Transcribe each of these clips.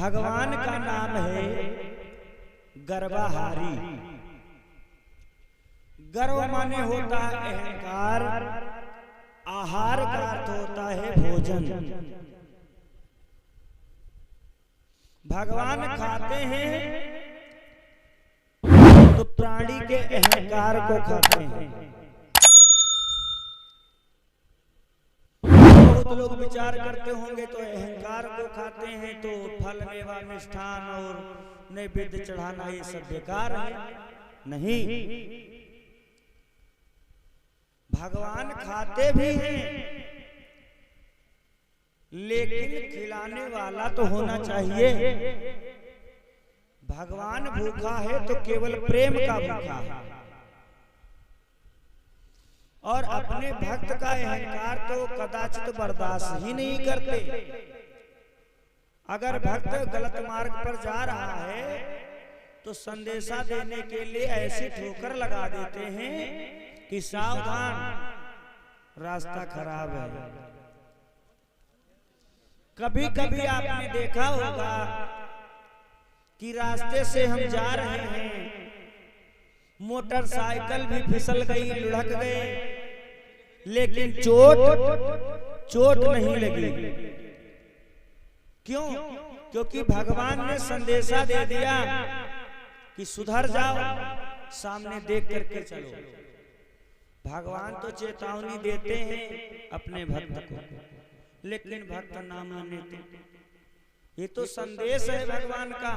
भगवान का नाम है गर्वाहारी। गर्व माने होता है अहंकार, आहार का अर्थ होता है भोजन। भगवान खाते हैं तो प्राणी के अहंकार को खाते हैं। बहुत लोग विचार करते होंगे तो अहंकार को खाते हैं तो फल मेवा मिष्ठान और नैवेद्य चढ़ाना ये सब बेकार है। नहीं, भगवान खाते भी हैं लेकिन खिलाने वाला तो होना चाहिए। भगवान भूखा है तो केवल प्रेम का भूखा है और अपने भक्त का अहंकार तो कदाचित बर्दाश्त ही नहीं करते। अगर भक्त गलत मार्ग पर जा रहा है तो संदेशा देने के लिए ऐसी ठोकर लगा देते हैं कि सावधान, रास्ता खराब है। कभी कभी आपने देखा होगा कि रास्ते से हम जा रहे हैं, मोटरसाइकिल भी फिसल गई, लुढ़क गए, लेकिन चोट नहीं लगी। क्यों? क्योंकि भगवान ने संदेशा दे दिया कि सुधर जाओ, सामने देख करके चलो। भगवान तो चेतावनी देते हैं अपने भक्त को, लेकिन भक्त ना माने तो ये तो संदेश है भगवान का।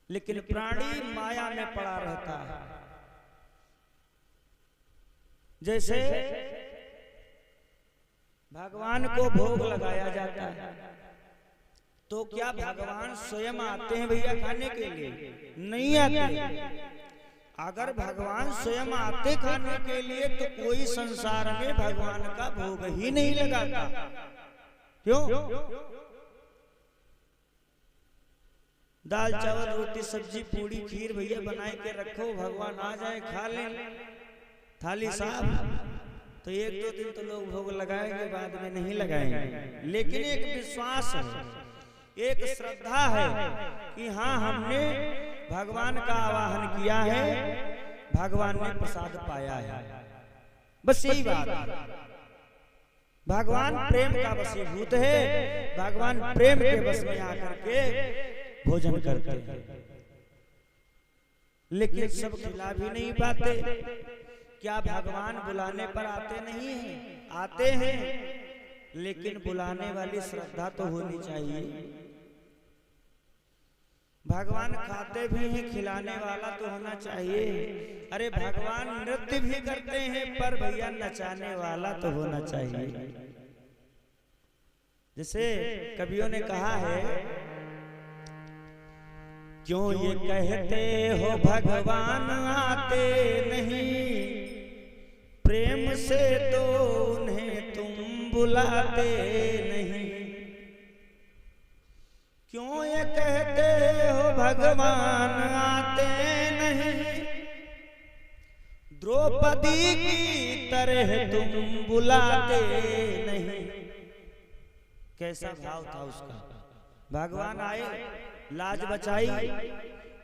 लेकिन प्राणी माया में पड़ा रहता है। जैसे भगवान को भोग लगाया जाता है तो क्या भगवान स्वयं आते हैं भैया खाने के लिए? नहीं आते। अगर भगवान स्वयं आते खाने के लिए तो कोई संसार में भगवान का भोग ही नहीं लगाता। क्यों? दाल चावल रोटी सब्जी पूड़ी खीर भैया बनाए के रखो, भगवान आ जाए खा लें, थाली साफ। तो एक दो दिन तो लोग भोग लगाएंगे, बाद में नहीं लगाएंगे। लेकिन एक विश्वास है, एक श्रद्धा है कि हाँ हमने भगवान का आवाहन किया है, भगवान ने प्रसाद पाया है। बस यही बात है। भगवान प्रेम का वशीभूत है, भगवान प्रेम के बस में आकर के भोजन करते हैं। लेकिन सब खिला भी नहीं पाते। क्या भगवान बुलाने पर आते नहीं हैं? आते हैं, लेकिन बुलाने वाली श्रद्धा तो होनी चाहिए। भगवान खाते भी हैं, खिलाने वाला तो होना चाहिए। अरे भगवान नृत्य भी करते हैं पर भैया नचाने वाला तो होना चाहिए। जैसे कवियों ने कहा है, क्यों ये कहते हो भगवान आते नहीं, प्रेम से तो उन्हें तुम बुलाते नहीं। क्यों ये कहते हो भगवान आते नहीं, द्रौपदी की तरह तुम बुलाते नहीं। कैसा भाव था उसका। भगवान आए, लाज बचाई।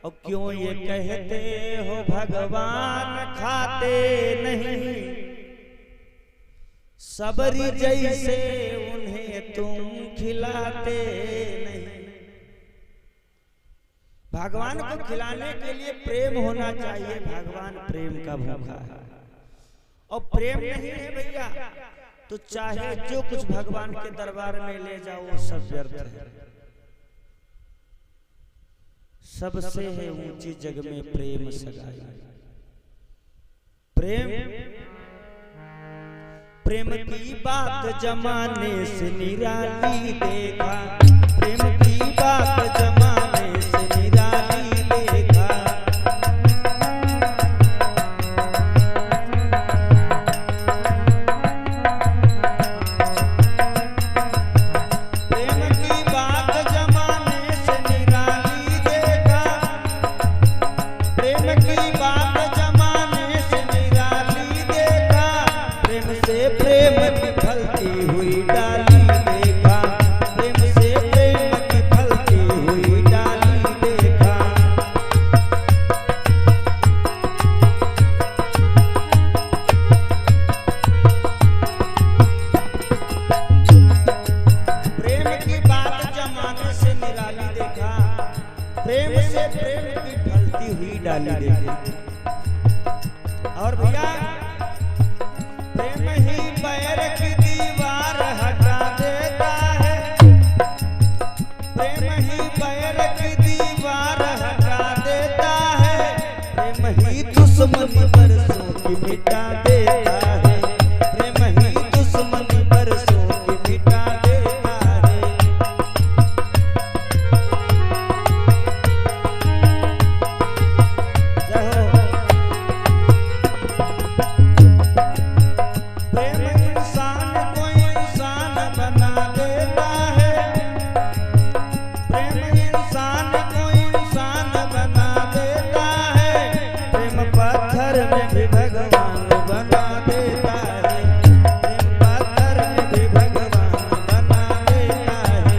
और क्यों ये कहते हो भगवान खाते नहीं, सबरी जैसे उन्हें तुम खिलाते नहीं। भगवान को खिलाने के लिए प्रेम होना चाहिए। भगवान प्रेम का भूखा है और प्रेम नहीं है भैया तो चाहे जो कुछ भगवान के दरबार में ले जाओ वो सब व्यर्थ है। सबसे है ऊंची जग में प्रेम सगाई। प्रेम की बात जमाने से निराली देखा, प्रेम की बात जमाने से निराली देखा। प्रेम की बात जमाने से निराली देखा, प्रेम की बात जमाने से निराली देखा। प्रेम से प्रेम की फलती हुई डाली देखा, प्रेम से ऐसे प्रेम की फलती हुई डाली देगी। और भैया प्रेम ही बैर की दीवार हटा देता है, प्रेम ही बैर की दीवार हटा देता है, प्रेम ही दुश्मनी बरसों की मिटा देता है, प्रेम ही दुश्मनी बरसों की मिटा देता है। जय हो। प्रेम इंसान को इंसान बना देता है, प्रेम इंसान को इंसान बना देता है, प्रेम पत्थर में भी भगवान बना देता है, प्रेम पत्थर में भी भगवान बना देता है।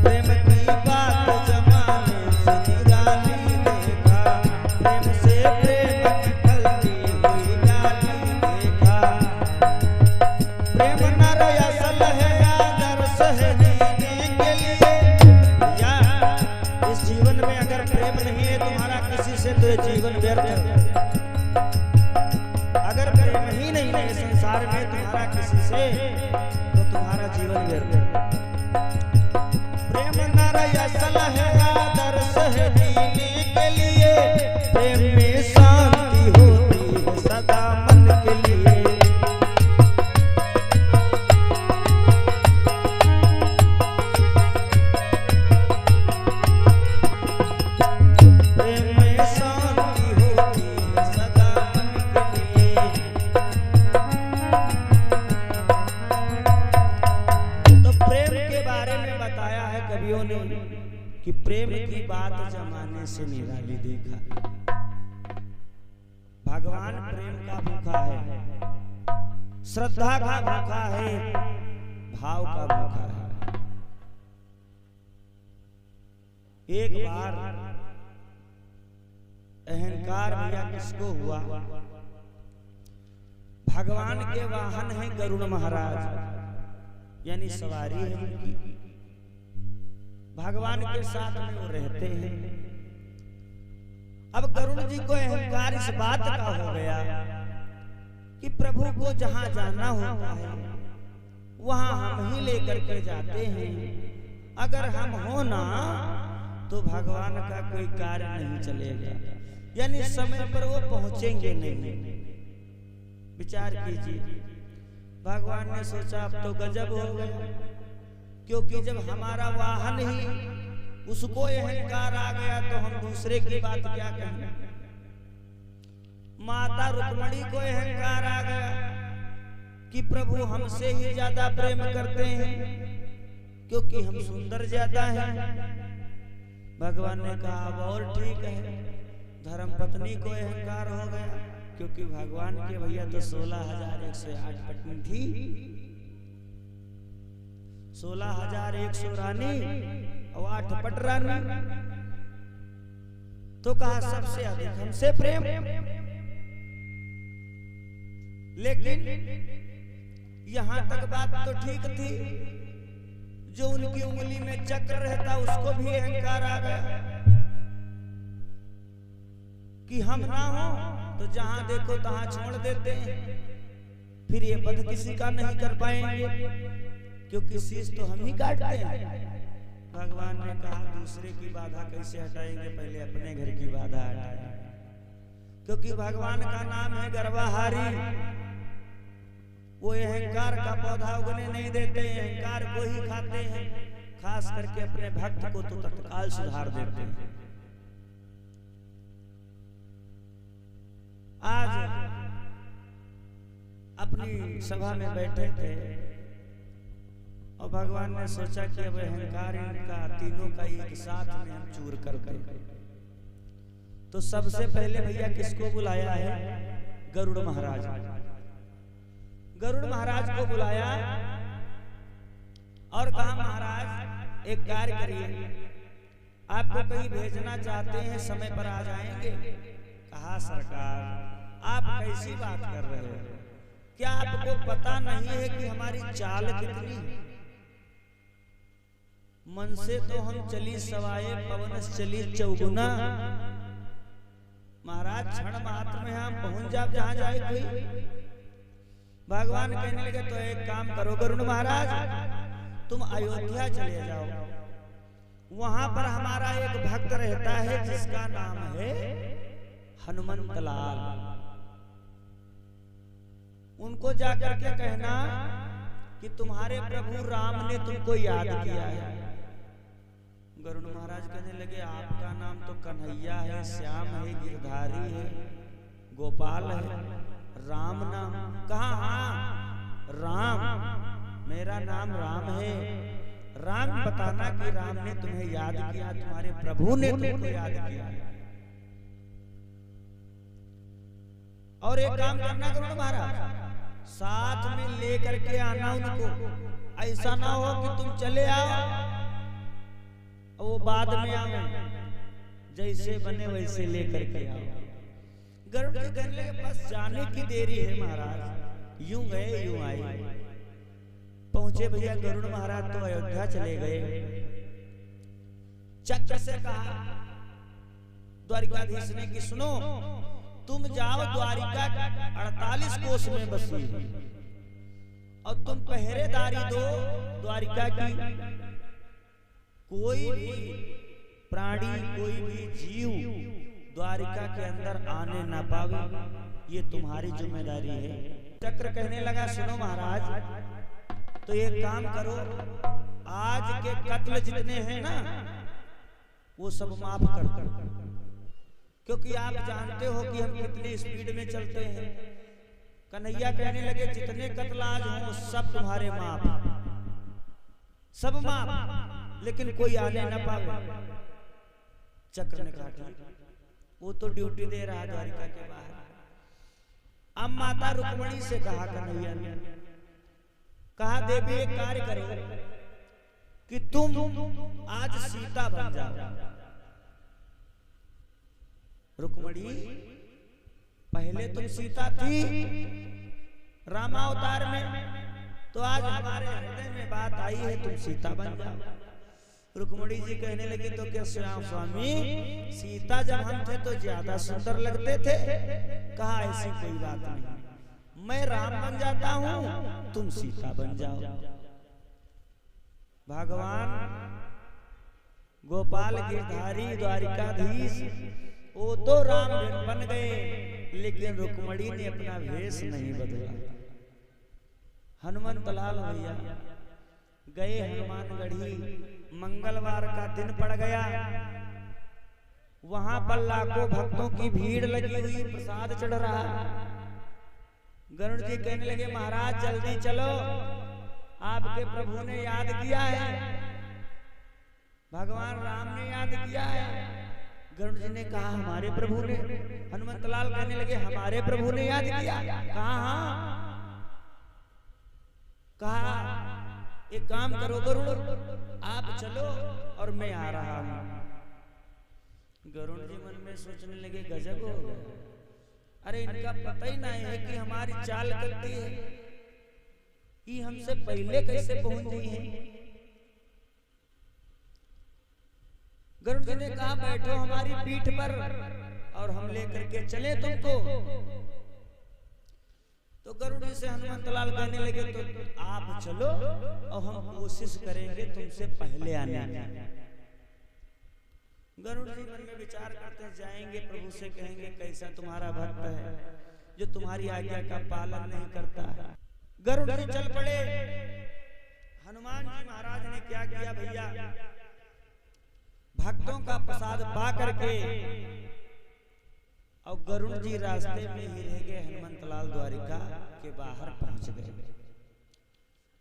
प्रेम की बात जमाने से निराली देखा, प्रेम से प्रेम की फलती हुई डाली देखा, प्रेम नर असल है आदर्श है जीने के लिए। या इस जीवन में अगर प्रेम नहीं है तुम्हारा किसी से तो ये जीवन व्यर्थ है। अगर प्रेम ही नहीं है संसार में तुम्हारा किसी से तो तुम्हारा जीवन व्यर्थ है। प्रेम नर असल है आदर्श है जीने के लिए, प्रेम में शांति होती है सदा मन के लिए। प्रेम में शांति होती है सदा मन के लिए। तो प्रेम के बारे में बताया है कवियों ने कि प्रेम की बात जमाने से निराली देखा। भगवान प्रेम का भूखा है, श्रद्धा का भूखा है, भाव का भूखा है। एक बार अहंकार भैया किसको हुआ? भगवान के वाहन है गरुड़ महाराज, यानी सवारी है उनकी, भगवान के साथ में वो रहते हैं। अब गरुड़ जी को अहंकार इस बात का हो गया कि प्रभु को जहां जाना होता है वहां हम ही लेकर के जाते हैं, अगर हम हो ना तो भगवान का कोई कार्य नहीं चलेगा, यानी समय पर वो पहुंचेंगे नहीं। विचार कीजिए, भगवान ने सोचा अब तो गजब हो गया, क्योंकि जब हमारा वाहन ही उसको अहंकार आ गया तो हम दूसरे की बात क्या कहें। माता रुक्मणी को अहंकार आ गया कि प्रभु हमसे ही ज्यादा प्रेम करते हैं क्योंकि हम सुंदर ज्यादा हैं। भगवान ने कहा अब और ठीक है, धर्मपत्नी को अहंकार हो गया क्योंकि भगवान के भैया तो 16,108 पत्नी थी, 16,100 रानी और 8 पट रानी। तो कहा सबसे अधिक हमसे प्रेम। लेकिन यहां तक बात तो ठीक थी, जो उनकी उंगली में चक्र रहता उसको भी अहंकार आ गया कि हम ना हो तो जहां देखो तहां छोड़ देते हैं, फिर ये पद किसी का नहीं कर पाएंगे क्योंकि शीश तो हम ही काटते हैं। भगवान ने कहा दूसरे की बाधा कैसे हटाएंगे, पहले अपने घर की बाधा हटाएंगे, क्योंकि भगवान का नाम है गर्वाहारी। वो अहंकार का पौधा उगने नहीं देते, अहंकार को ही खाते हैं, खास करके अपने भक्त को तो तत्काल सुधार देते हैं। आज अपनी सभा में बैठे थे और भगवान ने सोचा कि अब अहंकार इनका तीनों का एक साथ में हम चूर कर दें। तो सबसे पहले भैया किसको बुलाया है? गरुड़ महाराज। गरुड़ महाराज को बुलाया और कहा महाराज एक कार्य करिए, आपको कहीं भेजना चाहते हैं, समय पर आ जाएंगे। कहा सरकार आप कैसी बात कर रहे हो, क्या आपको पता नहीं है कि हमारी चाल कितनी? मन से तो हम चली सवाए पवन चली चौगुना। महाराज क्षण मात्र में हम पहुंच जाए जहां जाए कोई। भगवान कहने लगे तो एक काम करो गरुड़ महाराज, तुम अयोध्या चले जाओ, वहां पर हमारा एक भक्त रहता है जिसका नाम है हनुमंत लाल। उनको जाकर के कहना कि तुम्हारे प्रभु राम ने तुमको याद किया है। गरुड़ महाराज कहने लगे आपका नाम तो कन्हैया है, श्याम है, गिरधारी है, गोपाल है, राम नाम कहाँ? हाँ राम, मेरा नाम राम है। राम बताना कि राम ने तुम्हें याद किया, तुम्हारे प्रभु ने तुमको याद किया। और एक काम करना गरुड़ महाराज, साथ में लेकर के आना उनको। ऐसा ना हो कि तुम चले आओ और वो बाद में आओ, जैसे बने वैसे लेकर के आओ। गरुड़ जी कहने लगे बस जाने की देरी है महाराज, यूं गए यूं आए। पहुंचे भैया गरुड़ महाराज तो अयोध्या चले गए। चक्र से कहा द्वारिकाधीश ने कि सुनो, तुम जाओ द्वारिका 48 कोस में बसी और तुम पहरेदारी दो द्वारिका की। कोई भी प्राणी, कोई भी जीव द्वारिका के अंदर आने ना पावे, ये तुम्हारी जिम्मेदारी है। चक्र कहने लगा सुनो महाराज, तो एक काम करो, आज के कत्ल जितने हैं ना वो सब माफ कर दो, क्योंकि आप जानते हो कि हम कितनी स्पीड में चलते हैं। कन्हैया कहने लगे जितने कत्ल आज हों सब तुम्हारे माफ, सब माफ, लेकिन कोई आने न पावे। चक्र ने कहा वो तो ड्यूटी दे रहा द्वारिका के बाहर। अब माता रुक्मिणी से कहा कन्हैया ने, कहा देवी एक कार्य करो कि तुम आज सीता बन जाओ। रुक्मिणी पहले तुम सीता थी रामावतार में, तो आज हमारे हृदय में बात आई है तुम सीता बन जाओ। रुक्मिणी जी कहने लगी तो क्या श्याम स्वामी, सीता जब हम थे तो ज्यादा सुंदर लगते थे। कहा ऐसी कोई बात नहीं, मैं राम बन जाता हूं, तुम सीता बन जाओ। भगवान गोपाल गिरधारी द्वारिकाधीश वो तो राम बन गए, लेकिन रुक्मिणी ने अपना वेश नहीं बदला। हनुमंत लाल भैया गए हनुमानगढ़ी, मंगलवार का दिन पड़ गया। वहां पर लाखों भक्तों की भीड़ लगी हुई, प्रसाद चढ़ रहा। गरुड़ जी कहने लगे महाराज जल्दी चलो, आपके प्रभु ने याद किया है, भगवान राम ने याद किया है। गरुड़ जी ने कहा हमारे प्रभु ने। हनुमंत लाल कहने लगे हमारे प्रभु ने याद किया। कहा हाँ। कहा एक काम करो गरुड़, आप चलो और मैं आ रहा हूं। गरुड़ जी मन में सोचने लगे गजब हो गया, अरे इनका पता ही नहीं है कि हमारी चाल करती है, कि हमसे पहले कैसे पहुंच गई है। गरुड़ जी ने कहा बैठो हमारी पीठ पर और हम लेकर के चले तुमको। तो गरुड़ जी से हनुमंत लाल कहने लगे तो आप चलो और हम कोशिश करेंगे तुमसे पहले आने की। गरुड़ जी मन में विचार करते जाएंगे, प्रभु से कहेंगे कैसा तुम्हारा भक्त है जो तुम्हारी आज्ञा का पालन नहीं करता है। गरुड़ जी चल पड़े। हनुमान जी महाराज ने क्या किया भैया, भक्तों का प्रसाद पा करके और गरुड़ जी रास्ते में ही रह गए। हनुमंत लाल द्वारिका के बाहर पहुंच गए।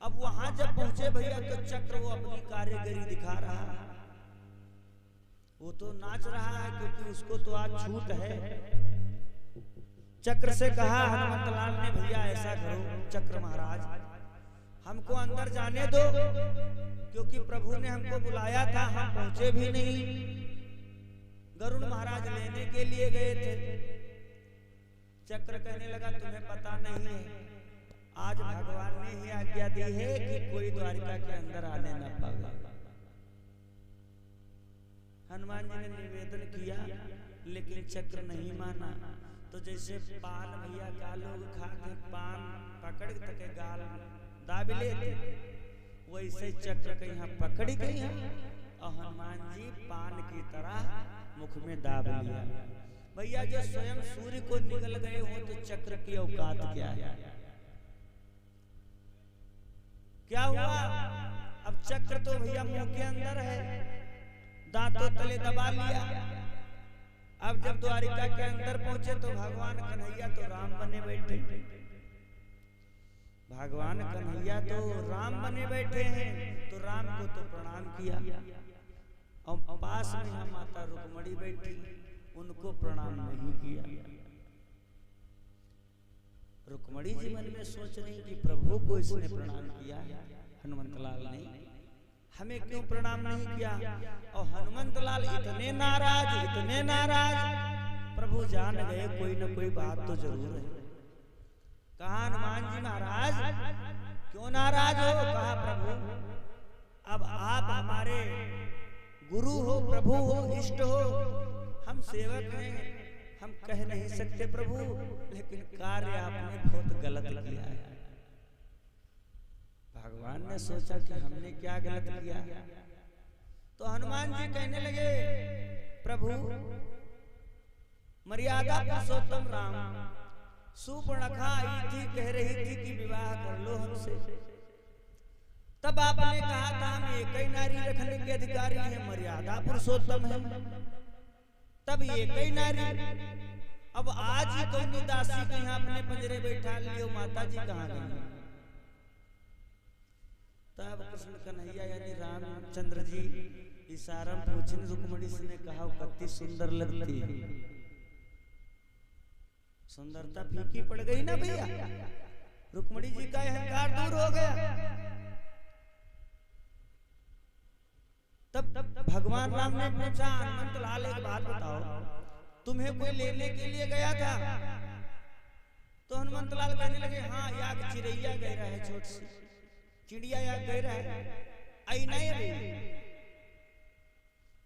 अब वहां जब पहुंचे भैया तो चक्र वो अपनी कारीगरी दिखा रहा है, वो तो नाच रहा है क्योंकि उसको तो आज छूट है। चक्र से कहा हनुमंत लाल ने भैया ऐसा करो चक्र महाराज हमको अंदर जाने दो, क्योंकि प्रभु ने हमको बुलाया था, हम पहुंचे भी नहीं। गरुड़ महाराज लेने के लिए गए थे। चक्र कहने लगा तुम्हें पता नहीं है आज भगवान ने ही आज्ञा दी है कि कोई द्वारिका के अंदर आने न पावे। हनुमान जी ने निवेदन किया लेकिन चक्र नहीं माना। तो जैसे पान भैया का लोग खाते पान पकड़ तक गाल दाब लेते, वैसे चक्र के यहाँ पकड़ी गई है और हनुमान जी पान की तरह मुख में दाब लिया। भैया जो स्वयं सूर्य को निगल गए हो तो चक्र की औकात क्या है? क्या हुआ? अब चक्र तो भैया मुंह के अंदर है, दांतों तले दबा लिया। अब जब द्वारिका के अंदर पहुंचे तो भगवान कन्हैया तो राम बने बैठे। भगवान कन्हैया तो राम बने बैठे हैं, तो राम को तो प्रणाम किया और पास में हम माता रुक्मणी बैठी, उनको प्रणाम नहीं किया। रुक्मणी जी मन में सोच रही कि प्रभु को इसने प्रणाम किया है, हनुमंतलाल ने हमें क्यों प्रणाम नहीं किया? और हनुमंतलाल इतने नाराज प्रभु जान गए कोई न कोई बात तो जरूर है। कहा हनुमान जी महाराज क्यों नाराज हो? कहा प्रभु अब आप हमारे गुरु हो, प्रभु हो, इष्ट हो, हम सेवक हैं, हम कह नहीं सकते प्रभु, लेकिन कार्य आपने बहुत गलत किया है। भगवान ने सोचा कि हमने क्या गलत किया? तो हनुमान जी कहने लगे प्रभु मर्यादा पुरुषोत्तम राम, सुपर्णखा आई थी, कह रही थी कि विवाह कर लो हमसे। तब आपने कहा था हम एक ही नारी रखने के अधिकारी हैं, मर्यादा पुरुषोत्तम है, तब एक ही नारी। अब आज ही कोई दासी को यहाँ अपने पंजरे बैठा लियो, माता जी कहाँ गई? तब कृष्ण कन्हैया यानी रामचंद्र जी इशारा पूछने रुक्मणी से ने कहा कितनी सुंदर लगती है। सुंदरता फीकी पड़ गई ना भैया, रुक्मणी जी का अहंकार दूर हो गया। तब भगवान राम ने पूछा हनुमंतलाल एक बात बताओ, तुम्हें कोई लेने के लिए गया था? तो हनुमंतलाल कहने लगे हाँ याग चिड़ैया गह रहा है, छोटी सी चिड़िया याग गह रहा है, आई नहीं रे।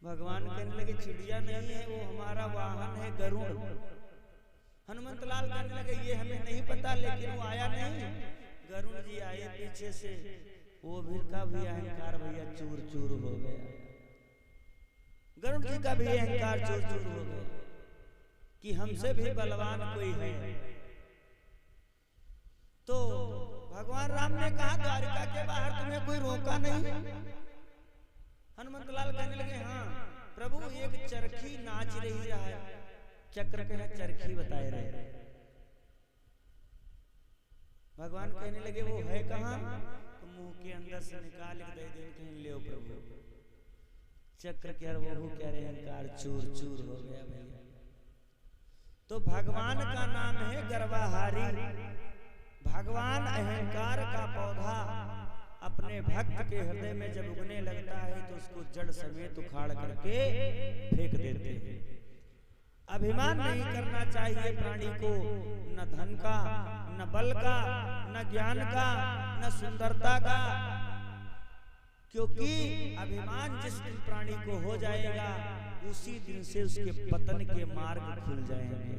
भगवान कहने लगे चिड़िया नहीं है, वो हमारा वाहन है गरुड़। हनुमंतलाल कहने लगे ये हमें नहीं पता, लेकिन वो आया नहीं, गरुड़ जी आए पीछे से, वो भी का भी अहंकार भैया चूर चूर हो गया। गरुड़ जी का भी अहंकार चूर चूर हो गया कि हमसे भी बलवान कोई है। तो भगवान राम ने कहा द्वारिका के बाहर तुम्हें कोई रोका नहीं? हनुमंतलाल कहने लगे हाँ प्रभु एक चरखी नाच रही रहा है, चक्र के चरखी बताए रहे। भगवान कहने लगे वो है कहाँ? तो मुंह के अंदर से निकाल के दे दे, कहीं ले प्रभु। चक्र के वो कह रहे अहंकार चूर चूर हो गया भैया। तो भगवान का नाम है गर्वाहारी। भगवान अहंकार का पौधा अपने भक्त के हृदय में जब उगने लगता है तो उसको जड़ समेत उखाड़ करके फेंक देते हैं। अभिमान नहीं करना चाहिए प्राणी को, न धन का, न बल का, न ज्ञान का, न सुंदरता का, क्योंकि अभिमान जिस दिन प्राणी को हो जाएगा उसी दिन से उसके पतन के मार्ग खुल जाएंगे।